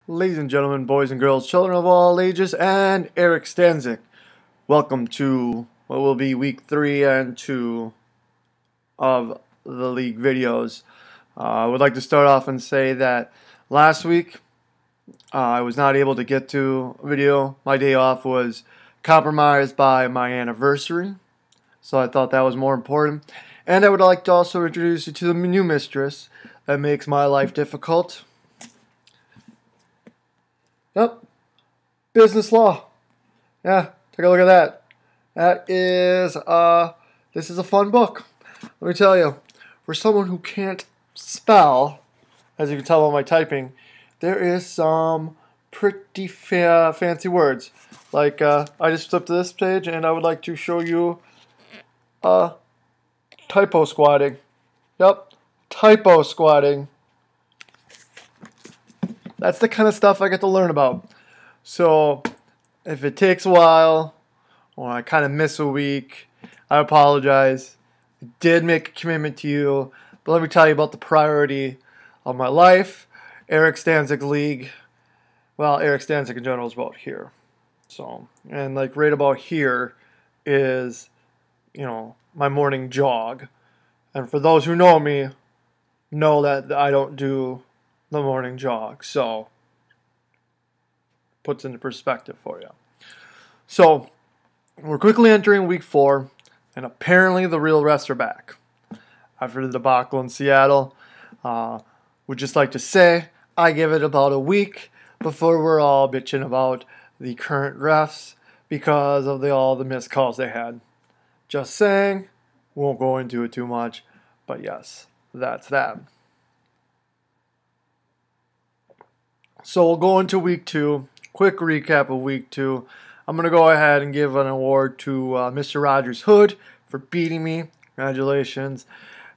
Ladies and gentlemen, boys and girls, children of all ages, and Eric Stanzik. Welcome to what will be week 3 and 2 of the league videos. I would like to start off and say that last week I was not able to get to a video. My day off was compromised by my anniversary, so I thought that was more important. And I would like to also introduce you to the new mistress that makes my life difficult. Yep, business law. Yeah, take a look at that. That is, this is a fun book. Let me tell you, for someone who can't spell, as you can tell by my typing, there is some pretty fancy words. Like, I just flipped to this page, and I would like to show you, typo squatting. Yep, typo squatting. That's the kind of stuff I get to learn about. So, if it takes a while, or I kind of miss a week, I apologize. I did make a commitment to you, but let me tell you about the priority of my life. Eric Stanzik League. Well, Eric Stanzik in general is about here. So, and like right about here is, my morning jog. And for those who know me, know that I don't do the morning jog, so puts into perspective for you. So we're quickly entering week 4, and apparently the real refs are back after the debacle in Seattle. Would just like to say I give it about a week before we're all bitching about the current refs because of all the missed calls they had. Just saying, won't go into it too much, but yes, that's that. So we'll go into week 2. Quick recap of week 2. I'm going to go ahead and give an award to Mr. Rogers Hood for beating me. Congratulations.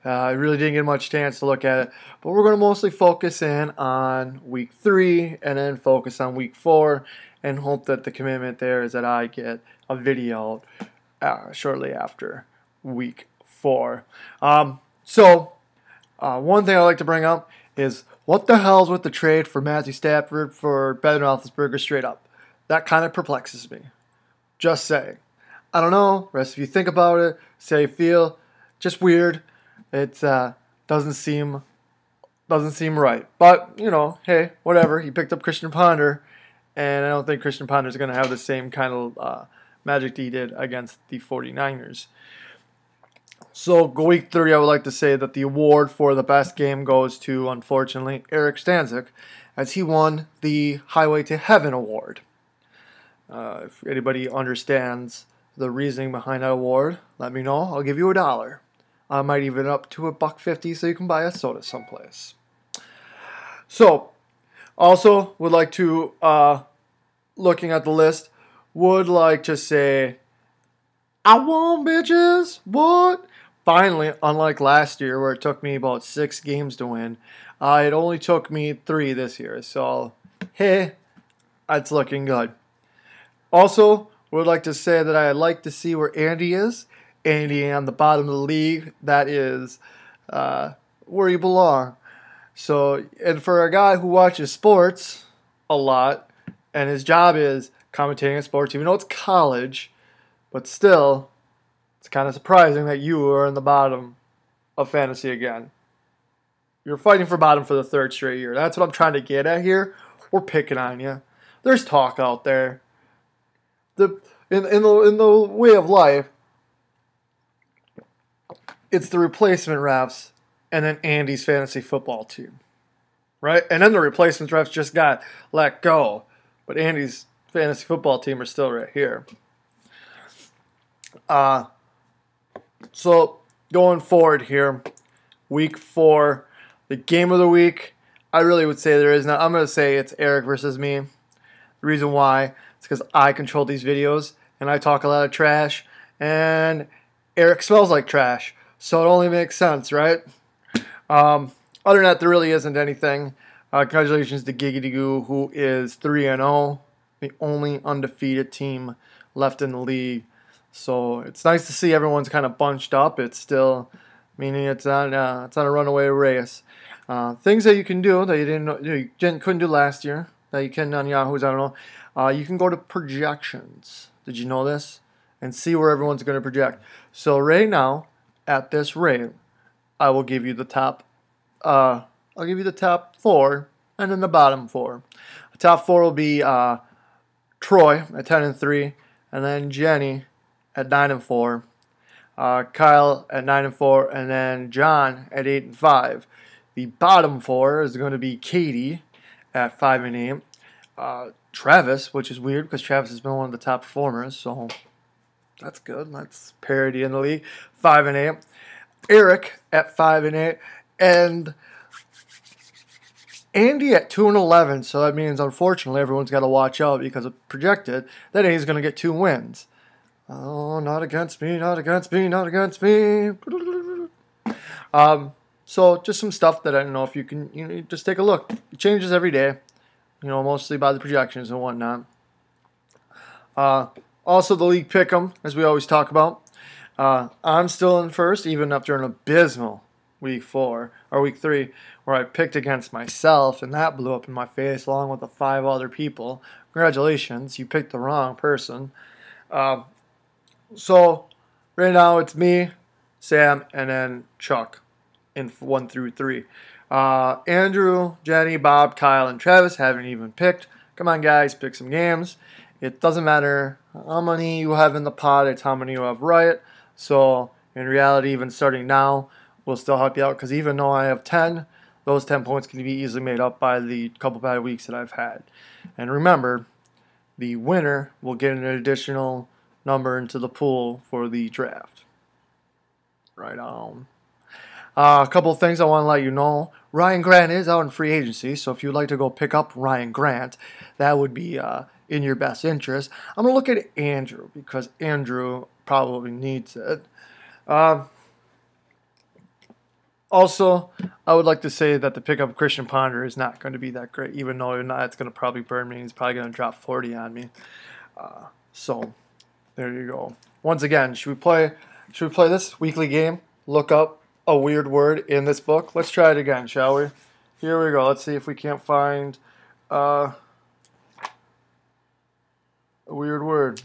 I really didn't get much chance to look at it. But we're going to mostly focus in on week 3 and then focus on week 4 and hope that the commitment there is that I get a video shortly after week 4. One thing I'd like to bring up is what the hell's with the trade for Matthew Stafford for Ben Roethlisberger straight up? That kind of perplexes me. Just saying. I don't know. Rest of you think about it. See how you feel. Just weird. It doesn't seem right. But, hey, whatever. He picked up Christian Ponder, and I don't think Christian Ponder is going to have the same kind of magic that he did against the 49ers. So, week 3, I would like to say that the award for the best game goes to, unfortunately, Eric Stanzik, as he won the Highway to Heaven award. If anybody understands the reasoning behind that award, let me know. I'll give you $1. I might even up to $1.50 so you can buy a soda someplace. So, also would like to, looking at the list, would like to say, I won, bitches. What? Finally, unlike last year where it took me about 6 games to win, it only took me 3 this year. So, hey, it's looking good. Also, would like to say that I'd like to see where Andy is. Andy on the bottom of the league. That is where you belong. So, and for a guy who watches sports a lot, and his job is commentating sports, even though it's college, but still, it's kind of surprising that you are in the bottom of fantasy again. You're fighting for bottom for the 3rd straight year. That's what I'm trying to get at here. We're picking on you. There's talk out there. In the way of life, it's the replacement refs and then Andy's fantasy football team, right? And then the replacement refs just got let go, but Andy's fantasy football team are still right here. So going forward here, week 4, the game of the week, I really would say there is not. I'm going to say it's Eric versus me. The reason why is because I control these videos and I talk a lot of trash, and Eric smells like trash, so it only makes sense, right? Other than that, there really isn't anything. Congratulations to Giggity Goo, who is 3-0, the only undefeated team left in the league. So it's nice to see everyone's kind of bunched up. It's still, meaning it's on a runaway race. Things that you can do that you couldn't do last year. that you can on Yahoo's, I don't know. You can go to projections. Did you know this? And see where everyone's going to project. So right now, at this rate, I will give you the top. I'll give you the top 4 and then the bottom 4. The top 4 will be Troy at 10-3, and then Jenny at 9-4. Kyle at 9-4, and then John at 8-5. The bottom 4 is going to be Katie at 5-8. Travis, which is weird because Travis has been one of the top performers, so that's good. That's parity in the league. 5-8. Eric at 5-8, and Andy at 2-11. So that means, unfortunately, everyone's got to watch out because it's projected that Andy's going to get 2 wins. Oh, not against me, not against me, not against me. So just some stuff that I don't know if you can, just take a look. It changes every day, mostly by the projections and whatnot. Also, the league pick'em, as we always talk about. I'm still in first, even after an abysmal week 3, where I picked against myself, and that blew up in my face along with the 5 other people. Congratulations, you picked the wrong person. So right now it's me, Sam, and then Chuck in 1 through 3. Andrew, Jenny, Bob, Kyle, and Travis haven't even picked. Come on, guys, pick some games. It doesn't matter how many you have in the pot, it's how many you have right. So in reality, even starting now, will still help you out, because even though I have 10, those 10 points can be easily made up by the couple bad weeks that I've had. And remember, the winner will get an additional number into the pool for the draft. Right on. A couple of things I want to let you know. Ryan Grant is out in free agency, so if you'd like to go pick up Ryan Grant, that would be in your best interest. I'm going to look at Andrew, because Andrew probably needs it. Also, I would like to say that the pickup of Christian Ponder is not going to be that great, even though it's going to probably burn me. He's probably going to drop 40 on me. So there you go. Once again, should we play this weekly game? Look up a weird word in this book. Let's try it again, shall we? Here we go. Let's see if we can't find a weird word.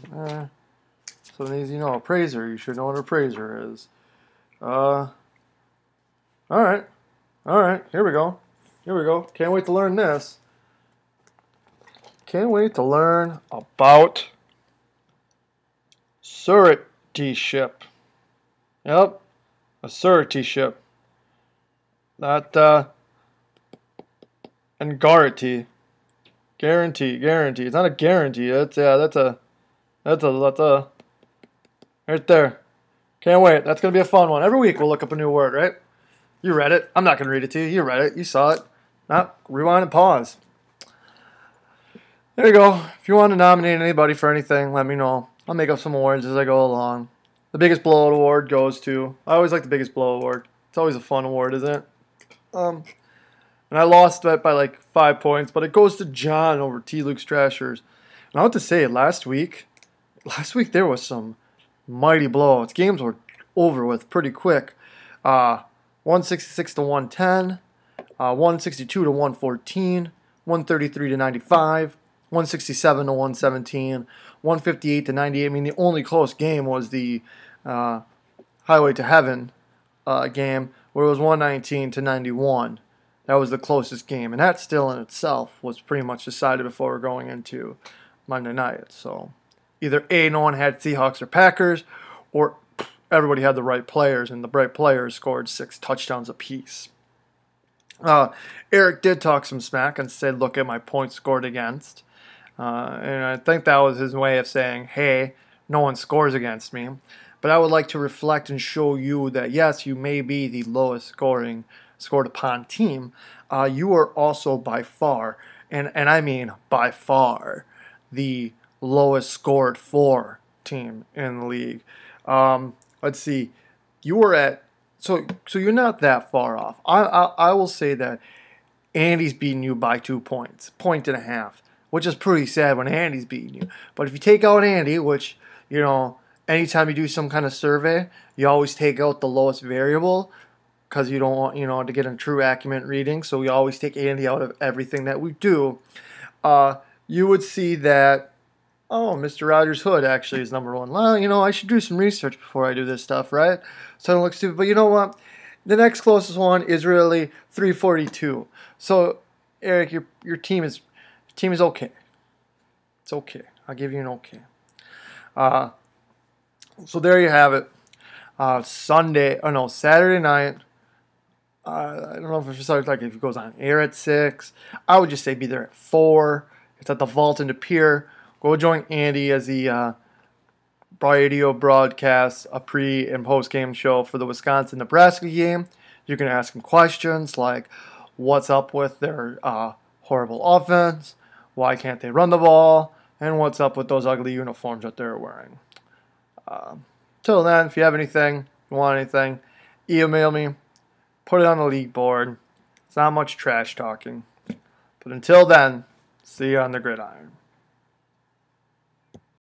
Something easy, appraiser. You should know what an appraiser is. All right. Here we go. Can't wait to learn this. Can't wait to learn about suretyship. Yep, a suretyship. Not and guarantee. Guarantee. It's not a guarantee. That's a right there. Can't wait. That's gonna be a fun one. Every week we'll look up a new word, right? You read it. I'm not gonna read it to you. You read it. You saw it. Not rewind and pause. There you go. If you want to nominate anybody for anything, let me know. I'll make up some awards as I go along. The biggest blowout award goes to... I always like the biggest blowout award. It's always a fun award, isn't it? And I lost that by like 5 points, but it goes to John over T. Luke Strashers. And I have to say, last week there was some mighty blowouts. Games were over with pretty quick. 166 to 110, 162 to 114, 133 to 95, 167 to 117, 158 to 98. I mean, the only close game was the Highway to Heaven game, where it was 119 to 91. That was the closest game, and that still in itself was pretty much decided before going into Monday night. So either A, no one had Seahawks or Packers, or everybody had the right players, and the right players scored 6 touchdowns apiece. Eric did talk some smack and said, look at my points scored against. And I think that was his way of saying, hey, no one scores against me. But I would like to reflect and show you that, yes, you may be the lowest scored upon team. You are also by far, and I mean by far, the lowest scored for team in the league. Let's see. You were at so you're not that far off. I will say that Andy's beating you by 2 points, 1.5, which is pretty sad when Andy's beating you. But if you take out Andy, which anytime you do some kind of survey, you always take out the lowest variable because you don't want to get a true accurate reading. So we always take Andy out of everything that we do. you would see that, oh, Mr. Rogers' hood actually is number one. Well, you know, I should do some research before I do this stuff, right? So I don't look stupid. But you know what? The next closest one is really 342. So, Eric, your team is okay. It's okay. I'll give you an okay. So there you have it. Saturday night. I don't know if it's like if it goes on air at 6. I would just say be there at 4. It's at the Vault in De Pere. Go join Andy as the radio broadcasts a pre and post game show for the Wisconsin-Nebraska game. You can ask him questions like, what's up with their horrible offense? Why can't they run the ball? And what's up with those ugly uniforms that they're wearing? Till then, if you have anything, you want anything, email me. Put it on the league board. It's not much trash talking. But until then, see you on the gridiron.